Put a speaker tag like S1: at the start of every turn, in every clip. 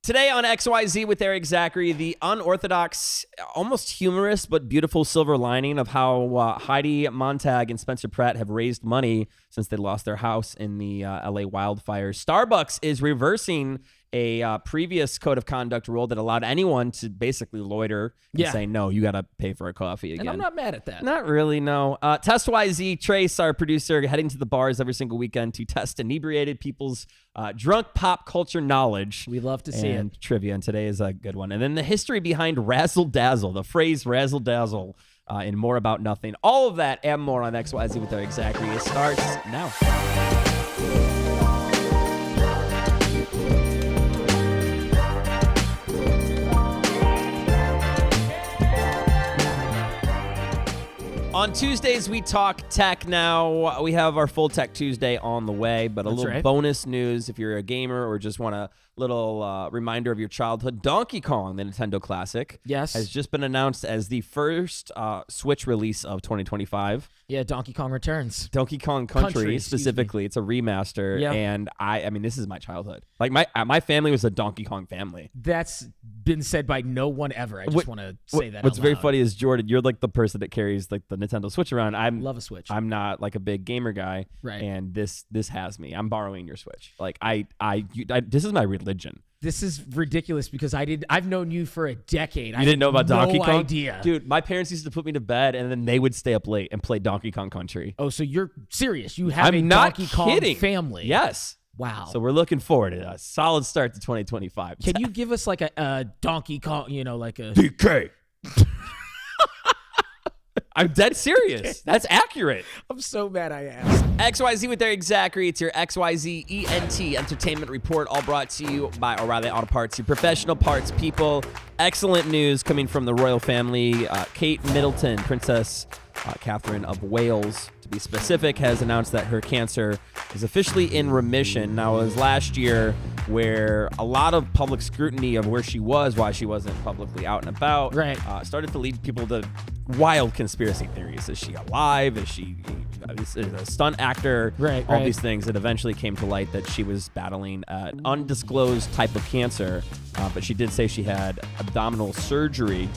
S1: Today on XYZ with Erik Zachary, the unorthodox, almost humorous but beautiful silver lining of how Heidi Montag and Spencer Pratt have raised money since they lost their house in the LA wildfires. Starbucks is reversing a previous code of conduct rule that allowed anyone to basically loiter and say, no, you got to pay for a coffee again.
S2: And I'm not mad at that.
S1: Not really, no. Test YZ, Trace, our producer, heading to the bars every single weekend to test inebriated people's drunk pop culture knowledge.
S2: We love to see
S1: and
S2: it.
S1: Trivia, and today is a good one. And then the history behind razzle dazzle, the phrase razzle dazzle, and more about nothing. All of that and more on XYZ with Erik Zachary. It starts now. On Tuesdays, we talk tech. Now, we have our Full Tech Tuesday on the way, but a little bonus news if you're a gamer or just want a little reminder of your childhood. Donkey Kong, the Nintendo classic, has just been announced as the first Switch release of 2025.
S2: Yeah, Donkey Kong Returns.
S1: Donkey Kong Country specifically. It's a remaster, and I mean, this is my childhood. Like, my family was a Donkey Kong family.
S2: That's been said by no one ever. I just want to say that
S1: What's
S2: out
S1: very
S2: loud.
S1: funny is, Jordan, you're like the person that carries like the Nintendo Switch around.
S2: Love a Switch.
S1: I'm not like a big gamer guy, and this has me. I'm borrowing your Switch. Like this is my religion.
S2: This is ridiculous because I've known you for a decade.
S1: You didn't know about Donkey Kong?
S2: No idea.
S1: Dude, my parents used to put me to bed, and then they would stay up late and play Donkey Kong Country.
S2: Oh, so you're serious? You have
S1: I'm
S2: a
S1: not
S2: Donkey
S1: kidding.
S2: Kong family?
S1: Yes.
S2: Wow.
S1: So we're looking forward to a solid start to 2025.
S2: Can you give us like a Donkey Kong, like a...
S1: DK. I'm dead serious. That's accurate.
S2: I'm so mad I asked.
S1: XYZ with Erik Zachary. It's your XYZ ENT Entertainment Report, all brought to you by O'Reilly Auto Parts, your professional parts people. Excellent news coming from the royal family. Kate Middleton, Princess Catherine of Wales, to be specific, has announced that her cancer is officially in remission. Now, it was last year where a lot of public scrutiny of where she was, why she wasn't publicly out and about, started to lead people to wild conspiracy theories. Is she alive? Is she a stunt actor? All these things. It eventually came to light that she was battling an undisclosed type of cancer, but she did say she had abdominal surgery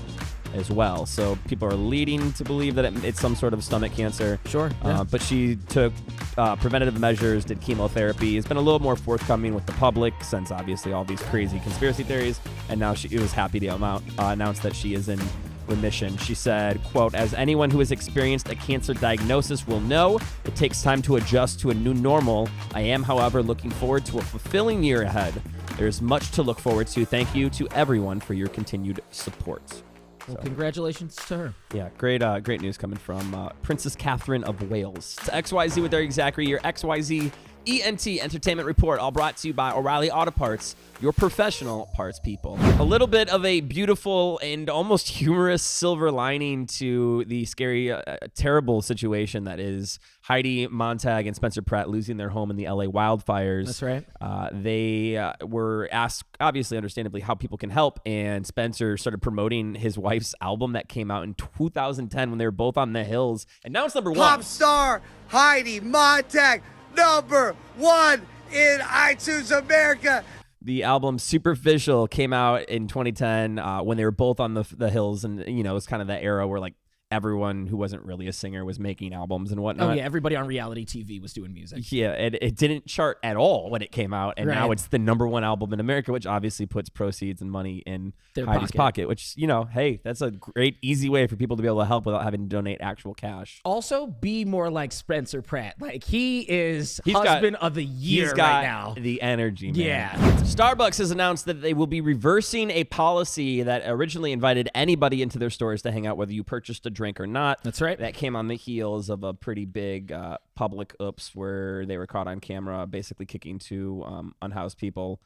S1: as well. So people are leading to believe that it's some sort of stomach cancer. But she took preventative measures, did chemotherapy. It's been a little more forthcoming with the public since obviously all these crazy conspiracy theories. And now she was happy to announce that she is in remission. She said, quote, "As anyone who has experienced a cancer diagnosis will know, it takes time to adjust to a new normal. I am, however, looking forward to a fulfilling year ahead. There's much to look forward to. Thank you to everyone for your continued support."
S2: Well, congratulations to her.
S1: Yeah, great news coming from Princess Catherine of Wales. To XYZ with Erik Zachary, your XYZ ENT Entertainment Report, all brought to you by O'Reilly Auto Parts, your professional parts people. A little bit of a beautiful and almost humorous silver lining to the scary, terrible situation that is Heidi Montag and Spencer Pratt losing their home in the LA wildfires.
S2: That's right.
S1: They were asked, obviously, understandably, how people can help, and Spencer started promoting his wife's album that came out in 2010 when they were both on the hills, and now it's number one.
S3: Pop star Heidi Montag, #1 in iTunes America.
S1: The album Superficial came out in 2010 when they were both on the hills, and it was kind of that era where like everyone who wasn't really a singer was making albums and whatnot.
S2: Oh yeah, everybody on reality TV was doing music.
S1: Yeah, it didn't chart at all when it came out, and now it's the #1 album in America, which obviously puts proceeds and money in
S2: their
S1: Heidi's pocket. Which hey, that's a great easy way for people to be able to help without having to donate actual cash.
S2: Also, be more like Spencer Pratt. Like he's husband of the year right now.
S1: The energy, man.
S2: Yeah.
S1: Starbucks has announced that they will be reversing a policy that originally invited anybody into their stores to hang out, whether you purchased a drink or not.
S2: That's right.
S1: That came on the heels of a pretty big public oops where they were caught on camera basically kicking two unhoused people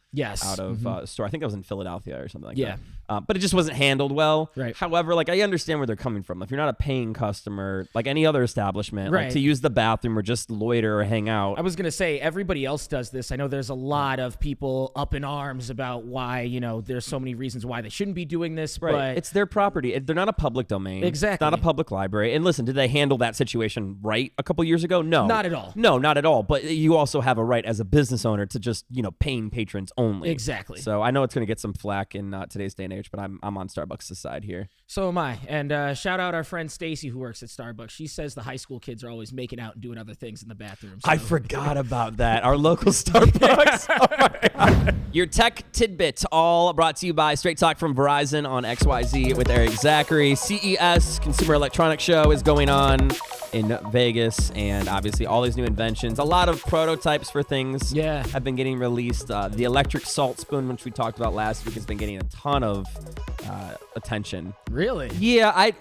S1: out of a store. I think that was in Philadelphia or something like that. But it just wasn't handled well. However, like I understand where they're coming from. If you're not a paying customer, like any other establishment, like to use the bathroom or just loiter or hang out.
S2: I was going to say, everybody else does this. I know there's a lot of people up in arms about why, there's so many reasons why they shouldn't be doing this. But
S1: it's their property. They're not a public domain.
S2: Exactly.
S1: It's not a public library. And listen, did they handle that situation right a couple years ago? No.
S2: Not at all.
S1: No, not at all. But you also have a right as a business owner to just, paying patrons only.
S2: Exactly.
S1: So I know it's going to get some flack in today's day and age, but I'm on Starbucks' side here.
S2: So am I. And shout out our friend Stacy who works at Starbucks. She says the high school kids are always making out and doing other things in the bathroom. So.
S1: I forgot about that. Our local Starbucks. Oh my God. Your tech tidbits, all brought to you by Straight Talk from Verizon on XYZ with Erik Zachary. CES, Consumer Electronics Show, is going on in Vegas, and obviously all these new inventions. A lot of prototypes for things have been getting released. The electric salt spoon, which we talked about last week, has been getting a ton of attention.
S2: Really?
S1: Yeah, I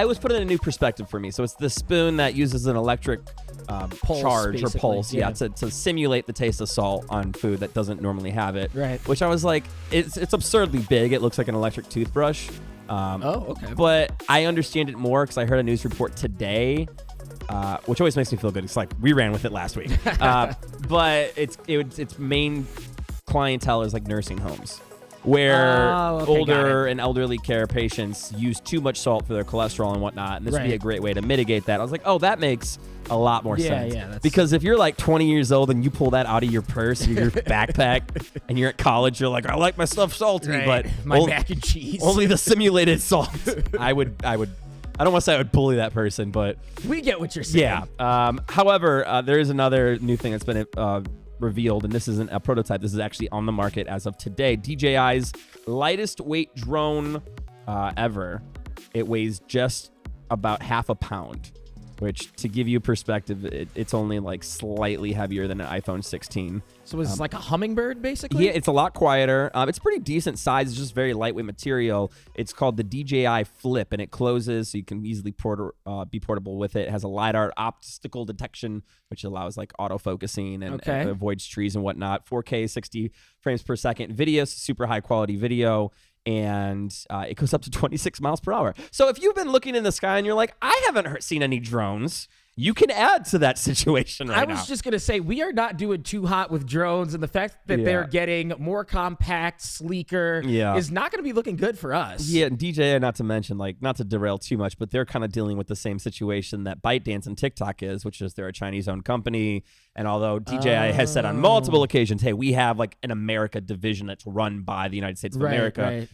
S1: was putting in a new perspective for me. So it's the spoon that uses an electric
S2: pulse,
S1: charge
S2: basically.
S1: or pulse, to simulate the taste of salt on food that doesn't normally have it.
S2: Right.
S1: Which I was like, it's absurdly big. It looks like an electric toothbrush.
S2: Okay.
S1: But I understand it more because I heard a news report today, which always makes me feel good. It's like we ran with it last week. But its main clientele is like nursing homes, where older and elderly care patients use too much salt for their cholesterol and whatnot, and this would be a great way to mitigate that. I was like, oh, that makes a lot more sense.
S2: Yeah,
S1: because if you're like 20 years old and you pull that out of your purse or your backpack and you're at college, you're like, I like my stuff salty, but
S2: my mac and cheese.
S1: Only the simulated salt. I don't want to say I would bully that person, but
S2: we get what you're saying.
S1: Yeah. However, there is another new thing that's been revealed, and this isn't a prototype. This is actually on the market as of today. DJI's lightest weight drone ever. It weighs just about half a pound, which, to give you perspective, it's only like slightly heavier than an iPhone 16.
S2: So it's like a hummingbird, basically?
S1: Yeah, it's a lot quieter. It's pretty decent size. It's just very lightweight material. It's called the DJI Flip, and it closes so you can easily be portable with it. It has a LiDAR obstacle detection, which allows like autofocusing and avoids trees and whatnot. 4K, 60 frames per second video, super high quality video. And it goes up to 26 miles per hour. So if you've been looking in the sky and you're like, I haven't seen any drones, you can add to that situation right now.
S2: I was just going to say, we are not doing too hot with drones, and the fact that they're getting more compact, sleeker is not going to be looking good for us.
S1: Yeah, and DJI, not to mention, like, not to derail too much, but they're kind of dealing with the same situation that ByteDance and TikTok is, which is they're a Chinese-owned company. And although DJI has said on multiple occasions, hey, we have like an America division that's run by the United States of America.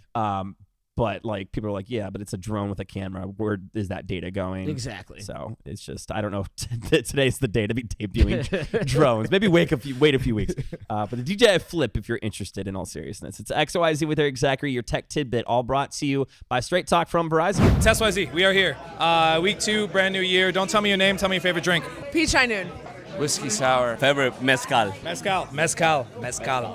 S1: But like people are like, yeah, but it's a drone with a camera. Where is that data going?
S2: Exactly.
S1: So it's just, I don't know if today's the day to be debuting drones. Maybe wait a few weeks. But the DJI Flip, if you're interested, in all seriousness. It's XYZ with Erik Zachary, your tech tidbit, all brought to you by Straight Talk from Verizon.
S4: It's XYZ. We are here. Week 2, brand new year. Don't tell me your name. Tell me your favorite drink.
S5: Peach High Noon.
S6: Whiskey sour. Favorite mezcal.
S4: Mezcal.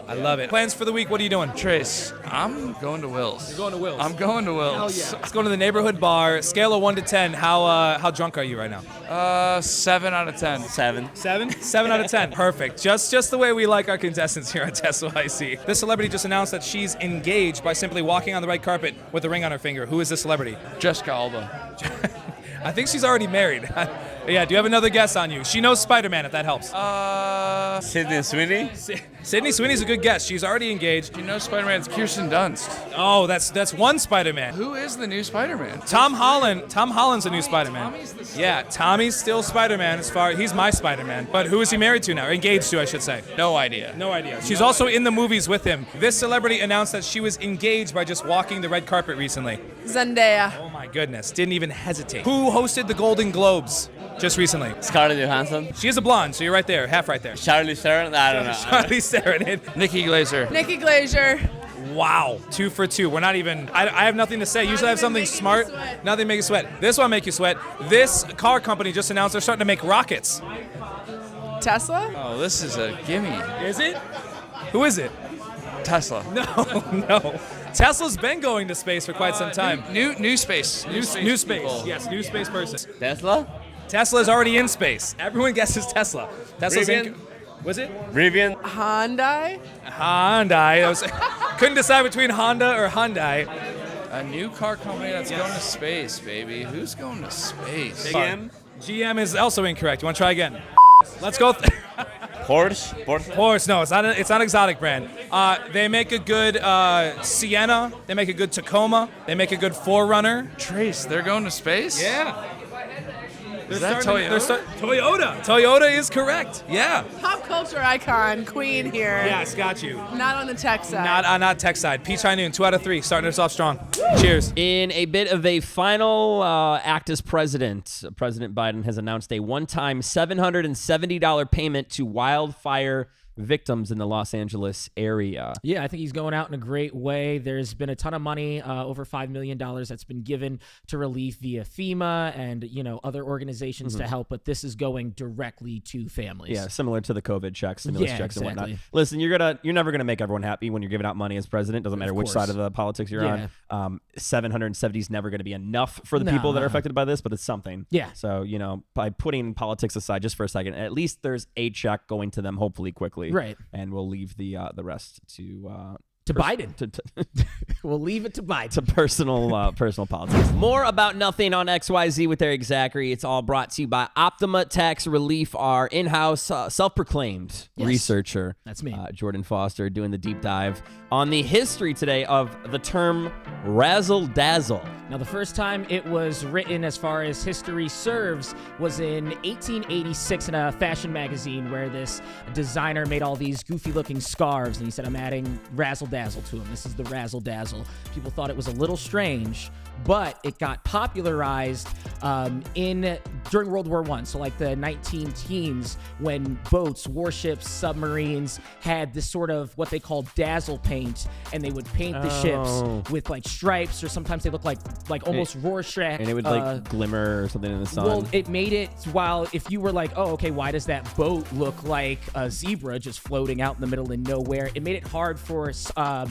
S4: I love it. Plans for the week, what are you doing?
S6: Trace, I'm going to Will's.
S4: You're going to Will's?
S6: I'm going to Will's.
S4: Hell yeah. Let's go to the neighborhood bar. Scale of 1 to 10. How drunk are you right now?
S6: 7 out of 10.
S4: 7 out of 10. Perfect. Just the way we like our contestants here at XYZ. This celebrity just announced that she's engaged by simply walking on the red carpet with a ring on her finger. Who is this celebrity?
S6: Jessica Alba.
S4: I think she's already married. Yeah, do you have another guess on you? She knows Spider-Man, if that helps.
S6: Sydney Sweeney?
S4: Sydney Sweeney's a good guess. She's already engaged.
S6: You know Spider-Man, it's Kirsten Dunst.
S4: Oh, that's one Spider-Man.
S6: Who is the new Spider-Man?
S4: Tom Holland. Tom Holland's the new Spider-Man. Yeah, Tommy's still Spider-Man he's my Spider-Man. But who is he married to now? Or engaged to, I should say.
S6: No idea.
S4: She's also in the movies with him. This celebrity announced that she was engaged by just walking the red carpet recently.
S5: Zendaya.
S4: Oh my goodness, didn't even hesitate. Who hosted the Golden Globes just recently?
S6: Scarlett Johansson.
S4: She is a blonde, so you're right there, half right there.
S6: Charlize Theron? I don't know.
S4: Charlize Theron.
S6: Nikki Glaser.
S5: Nikki Glaser.
S4: Wow, 2 for 2. We're not even, I have nothing to say. Usually I have something smart. Nothing make you sweat. This one make you sweat. This car company just announced they're starting to make rockets.
S5: Tesla?
S6: Oh, this is a gimme.
S4: Is it? Who is it?
S6: Tesla.
S4: No. Tesla's been going to space for quite some time.
S6: New space.
S4: New space.
S6: People.
S4: Yes, new space person.
S6: Tesla?
S4: Tesla's already in space. Everyone guesses Tesla. Tesla's
S6: Rivian?
S4: Was it?
S6: Rivian?
S5: Hyundai?
S4: Couldn't decide between Honda or Hyundai.
S6: A new car company that's going to space, baby. Who's going to space?
S4: GM is also incorrect. You want to try again? Let's go. Horse, no, it's not exotic brand. They make a good Sienna. They make a good Tacoma. They make a good 4Runner.
S6: Trace, they're going to space?
S4: Yeah.
S6: Is that Toyota?
S4: Toyota. Toyota is correct. Yeah.
S5: Pop culture icon, Queen here.
S4: Yes, got you.
S5: Not on the tech side.
S4: Not tech side. Peach High Noon, 2 out of 3, starting us off strong. Cheers.
S1: In a bit of a final act as president, President Biden has announced a one-time $770 payment to wildfire victims in the Los Angeles area.
S2: Yeah, I think he's going out in a great way. There's been a ton of money, over $5 million that's been given to relief via FEMA and, other organizations to help, but this is going directly to families.
S1: Yeah, similar to the COVID checks, stimulus checks and whatnot.
S2: Exactly.
S1: Listen, you're never going to make everyone happy when you're giving out money as president. Doesn't matter which side of the politics you're on. 770 is never going to be enough for the people that are affected by this, but it's something.
S2: Yeah.
S1: So, by putting politics aside just for a second, at least there's a check going to them hopefully quickly.
S2: Right.
S1: And we'll leave the rest to
S2: Biden. We'll leave it to Biden.
S1: To personal politics. More about nothing on XYZ with Erik Zachary. It's all brought to you by Optima Tax Relief, our in-house self-proclaimed researcher.
S2: That's me.
S1: Jordan Foster doing the deep dive on the history today of the term razzle dazzle.
S2: Now, the first time it was written, as far as history serves, was in 1886 in a fashion magazine where this designer made all these goofy-looking scarves, and he said, I'm adding razzle-dazzle to them. This is the razzle-dazzle. People thought it was a little strange, but it got popularized during World War I. So like the 19-teens, when boats, warships, submarines had this sort of what they called dazzle paint, and they would paint the ships with like stripes, or sometimes they look like almost Rorschach.
S1: And it would like glimmer or something in the sun.
S2: Well, it made it, while if you were like, oh, okay, why does that boat look like a zebra just floating out in the middle of nowhere? It made it hard for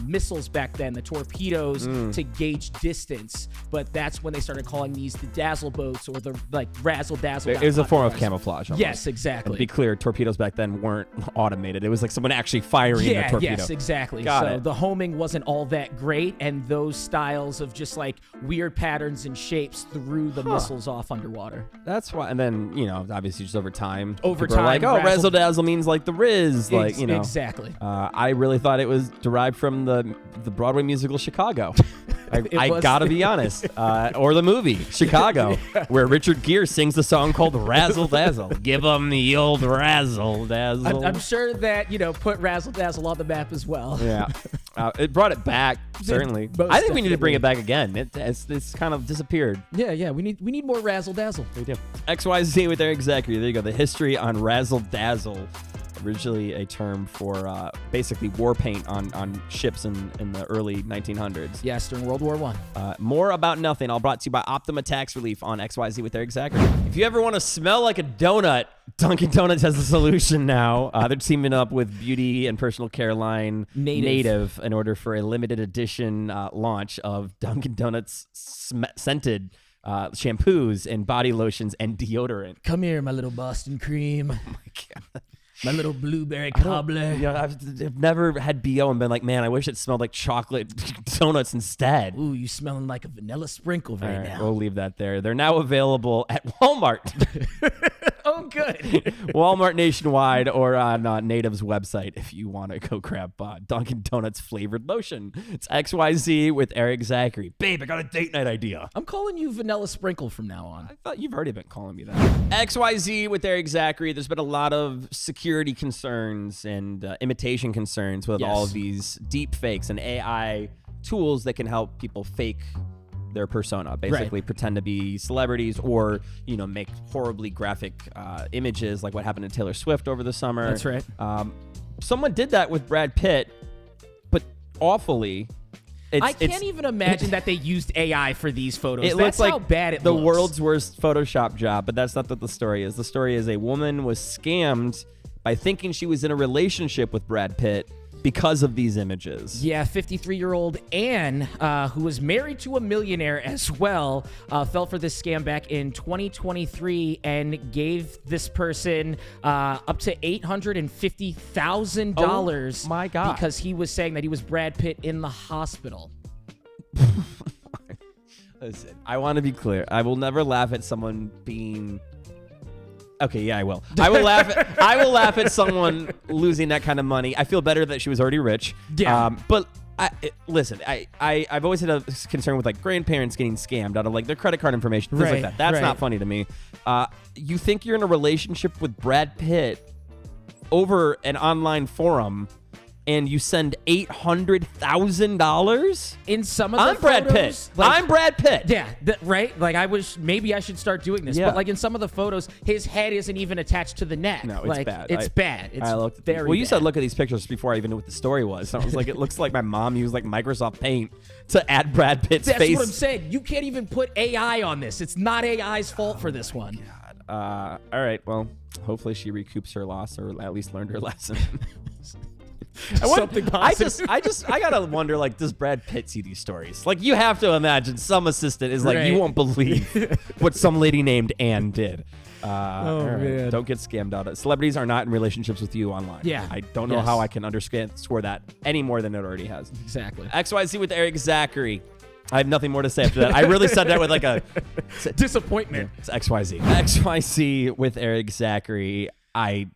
S2: missiles back then, the torpedoes, to gauge distance. But that's when they started calling these the dazzle boats, or the like razzle dazzle.
S1: It was a form of camouflage. Almost.
S2: Yes, exactly.
S1: And to be clear, torpedoes back then weren't automated. It was like someone actually firing the torpedo.
S2: Yes, exactly.
S1: Got
S2: so
S1: it.
S2: the homing wasn't all that great, and those styles of just like weird patterns and shapes threw the missiles off underwater.
S1: That's why. And then, obviously just over time,
S2: people
S1: are like, oh,
S2: razzle
S1: dazzle means like the Riz. Like,
S2: Exactly.
S1: I really thought it was derived from the Broadway musical Chicago. I gotta be honest. Or the movie Chicago, where Richard Gere sings the song called Razzle Dazzle. Give 'em the old Razzle Dazzle.
S2: I'm sure that, put Razzle Dazzle on the map as well.
S1: Yeah. It brought it back, certainly.
S2: Most
S1: I think we need to
S2: definitely.
S1: bring it back again. It's kind of disappeared.
S2: Yeah. We need more Razzle Dazzle.
S1: We do. XYZ with Erik Zachary. There you go. The history on Razzle Dazzle. Originally a term for basically war paint on ships in the early 1900s.
S2: Yes, during World War I.
S1: More about nothing. All brought to you by Optima Tax Relief on XYZ with Erik Zachary. If you ever want to smell like a donut, Dunkin Donuts has a solution now. They're teaming up with beauty and personal care line Native in order for a limited edition launch of Dunkin Donuts scented shampoos and body lotions and deodorant.
S2: Come here, my little Boston cream.
S1: Oh my God.
S2: My little blueberry cobbler.
S1: I've never had BO and been like, man, I wish it smelled like chocolate donuts instead.
S2: Ooh, you smelling like a vanilla sprinkle right now.
S1: We'll leave that there. They're now available at Walmart.
S2: Oh, good.
S1: Walmart nationwide, or on Native's website if you want to go grab Dunkin Donuts flavored lotion. It's XYZ with Erik Zachary. Babe, I got a date night idea.
S2: I'm calling you vanilla sprinkle from now on.
S1: I thought you've already been calling me that. XYZ with Erik Zachary. There's been a lot of security concerns and imitation concerns with all of these deep fakes and AI tools that can help people fake their persona, basically pretend to be celebrities, or make horribly graphic images like what happened to Taylor Swift over the summer.
S2: That's right.
S1: Someone did that with Brad Pitt, but awfully.
S2: I can't even imagine that they used AI for these photos.
S1: It
S2: That's
S1: looks like
S2: how bad it
S1: the
S2: looks.
S1: world's worst Photoshop job, but that's not what the story is. The story is a woman was scammed by thinking she was in a relationship with Brad Pitt because of these images.
S2: Yeah, 53-year-old Anne, who was married to a millionaire as well, fell for this scam back in 2023 and gave this person up to $850,000.
S1: Oh, my God.
S2: Because he was saying that he was Brad Pitt in the hospital.
S1: Listen, I want to be clear. I will never laugh at someone being Okay, yeah, I will. I will laugh at someone losing that kind of money. I feel better that she was already rich.
S2: Yeah.
S1: But listen, I've always had a concern with like grandparents getting scammed out of like their credit card information, things like that. That's not funny to me. You think you're in a relationship with Brad Pitt over an online forum, and you send $800,000
S2: in some of the
S1: I'm Brad
S2: photos,
S1: Pitt. I'm Brad Pitt.
S2: Yeah, right. Like maybe I should start doing this.
S1: Yeah.
S2: But like in some of the photos, his head isn't even attached to the neck.
S1: No, it's
S2: like,
S1: bad.
S2: It's bad. It's
S1: I looked at
S2: very.
S1: Well, you
S2: bad.
S1: said look at these pictures before I even knew what the story was. So I was like, it looks like my mom used like Microsoft Paint to add Brad Pitt's
S2: That's
S1: face.
S2: what I'm saying. You can't even put AI on this. It's not AI's fault for this one.
S1: All right. Well, hopefully she recoups her loss or at least learned her lesson.
S2: Something positive.
S1: I gotta wonder, like, does Brad Pitt see these stories? Like, you have to imagine some assistant is like,
S2: Right.
S1: you won't believe what some lady named Ann did. All right.
S2: man.
S1: Don't get scammed out of. Celebrities are not in relationships with you online.
S2: Yeah.
S1: I don't know
S2: Yes.
S1: how I can score that any more than it already has.
S2: Exactly.
S1: XYZ with Erik Zachary. I have nothing more to say after that. I really said that with like a
S2: Disappointment.
S1: It's XYZ. XYZ with Erik Zachary.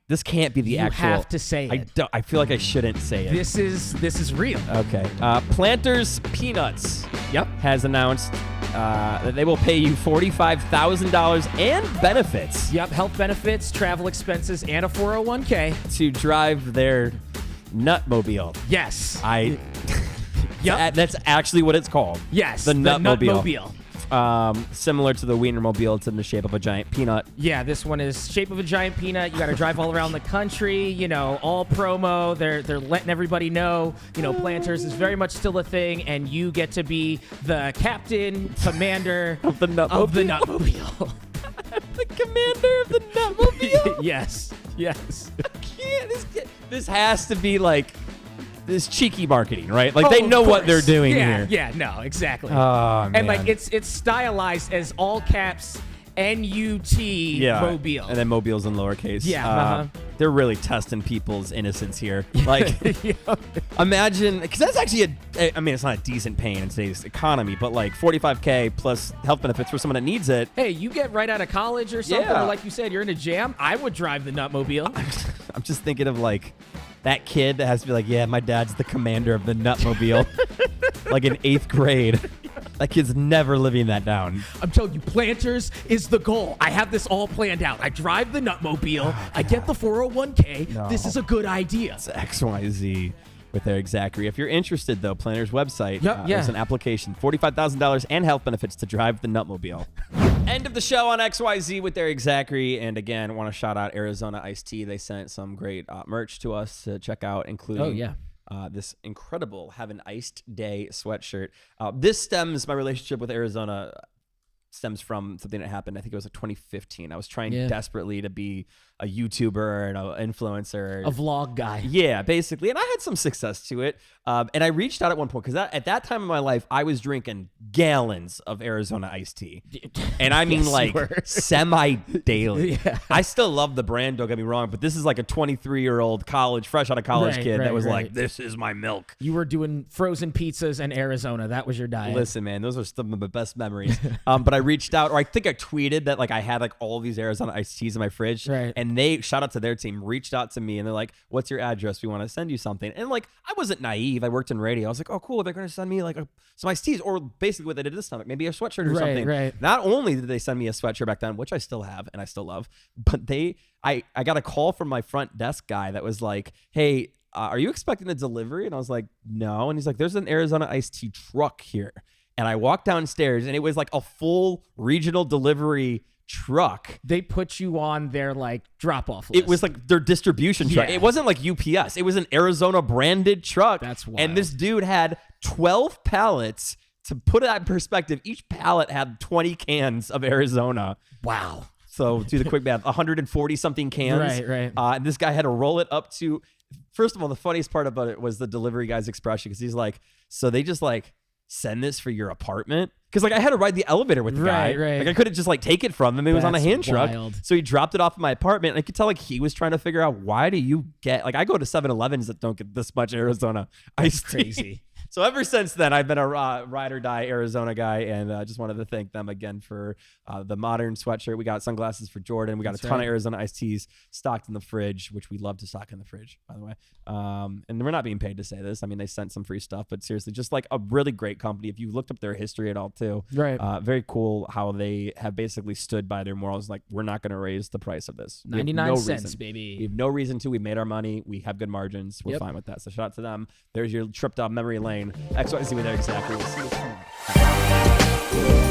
S1: This can't be the
S2: You
S1: actual.
S2: have to say it.
S1: I feel like I shouldn't say it.
S2: This is real.
S1: Okay. Planters Peanuts.
S2: Yep.
S1: Has announced that they will pay you $45,000 and benefits
S2: Yep. Health benefits, travel expenses, and a 401k.
S1: to drive their Nutmobile.
S2: Yes.
S1: Yep. That's actually what it's called.
S2: Yes.
S1: The Nutmobile.
S2: Nutmobile.
S1: Similar to the Wienermobile, it's in the shape of a giant peanut.
S2: Yeah, this one is shape of a giant peanut. You got to drive all around the country. You know, all promo. They're letting everybody know. You know, Planters is very much still a thing, and you get to be the captain, commander
S1: Of the Nutmobile.
S2: Of the Nutmobile.
S1: The commander of the Nutmobile.
S2: Yes.
S1: Yeah, this has to be like this cheeky marketing, right? Like they
S2: Oh,
S1: know
S2: of
S1: what they're
S2: course.
S1: doing
S2: yeah,
S1: here.
S2: Yeah, no, exactly.
S1: Oh,
S2: and like
S1: man.
S2: it's stylized as all caps N-U-T mobile.
S1: And then mobile's in lowercase.
S2: Yeah,
S1: They're really testing people's innocence here. Like, imagine, because that's actually I mean, it's not a decent pay in today's economy, but like $45K plus health benefits for someone that needs it.
S2: Hey, you get right out of college or something,
S1: Yeah.
S2: or like you said, you're in a jam. I would drive the Nutmobile.
S1: I'm just thinking of like that kid that has to be like, yeah, my dad's the commander of the Nutmobile. Like in 8th grade. That kid's never living that down.
S2: I'm telling you, Planters is the goal. I have this all planned out. I drive the Nutmobile. I get the 401k.
S1: No.
S2: This is a good idea.
S1: It's XYZ with Erik Zachary. If you're interested, though, Planner's website,
S2: Yep,
S1: there's
S2: yeah.
S1: an application, $45,000 and health benefits to drive the Nutmobile. End of the show on XYZ with Erik Zachary. And again, want to shout out Arizona Iced Tea. They sent some great merch to us to check out, including
S2: Oh, yeah.
S1: this incredible Have an Iced Day sweatshirt. My relationship with Arizona stems from something that happened. I think it was like 2015. I was trying desperately to be a YouTuber and an influencer.
S2: A vlog guy.
S1: Yeah, basically. And I had some success to it. And I reached out at one point because at that time in my life, I was drinking gallons of Arizona iced tea. And I mean
S2: Yes,
S1: like
S2: you were.
S1: semi-daily.
S2: Yeah.
S1: I still love the brand, don't get me wrong, but this is like a 23-year-old fresh out of college
S2: Right,
S1: kid that
S2: right,
S1: was
S2: right.
S1: like, this is my milk.
S2: You were doing frozen pizzas in Arizona. That was your diet.
S1: Listen, man, those are some of my best memories. But I reached out, or I think I tweeted that like I had like all these Arizona iced teas in my fridge.
S2: Right.
S1: And they, shout out to their team, reached out to me and they're like, what's your address? We want to send you something. And like, I wasn't naive. I worked in radio. I was like, oh, cool. They're going to send me like some iced teas, or basically what they did this time, maybe a sweatshirt or
S2: Right,
S1: something.
S2: right.
S1: Not only did they send me a sweatshirt back then, which I still have and I still love, but I got a call from my front desk guy that was like, hey, are you expecting a delivery? And I was like, no. And he's like, there's an Arizona iced tea truck here. And I walked downstairs and it was like a full regional delivery truck.
S2: They put you on their like drop-off list.
S1: It was like their distribution truck.
S2: Yeah.
S1: It wasn't like UPS. It was an Arizona branded truck.
S2: That's wild.
S1: And this dude had 12 pallets. To put it in perspective, each pallet had 20 cans of Arizona.
S2: Wow.
S1: So do the quick math, 140 something cans.
S2: Right.
S1: And this guy had to roll it up to, first of all, the funniest part about it was the delivery guy's expression, because he's like, so they just like send this for your apartment? Because like I had to ride the elevator with the guy.
S2: Right.
S1: Like I couldn't just like take it from him. It was on a
S2: That's
S1: hand truck.
S2: wild.
S1: So he dropped it off in my apartment. And I could tell like he was trying to figure out, why do you get, like I go to 7-Elevens that don't get this much Arizona iced tea.
S2: Crazy.
S1: So ever since then, I've been a ride or die Arizona guy, and just wanted to thank them again for the modern sweatshirt. We got sunglasses for Jordan. We got a ton of Arizona iced teas stocked in the fridge, which we love to stock in the fridge, by the way. And we're not being paid to say this. I mean, they sent some free stuff, but seriously, just like a really great company. If you looked up their history at all, too,
S2: right?
S1: Very cool how they have basically stood by their morals. Like, we're not going to raise the price of this.
S2: 99 cents, baby.
S1: We have no reason to. We made our money. We have good margins. We're fine with that. So shout out to them. There's your trip down memory lane. XYZ with Erik Zachary. We'll see you tomorrow.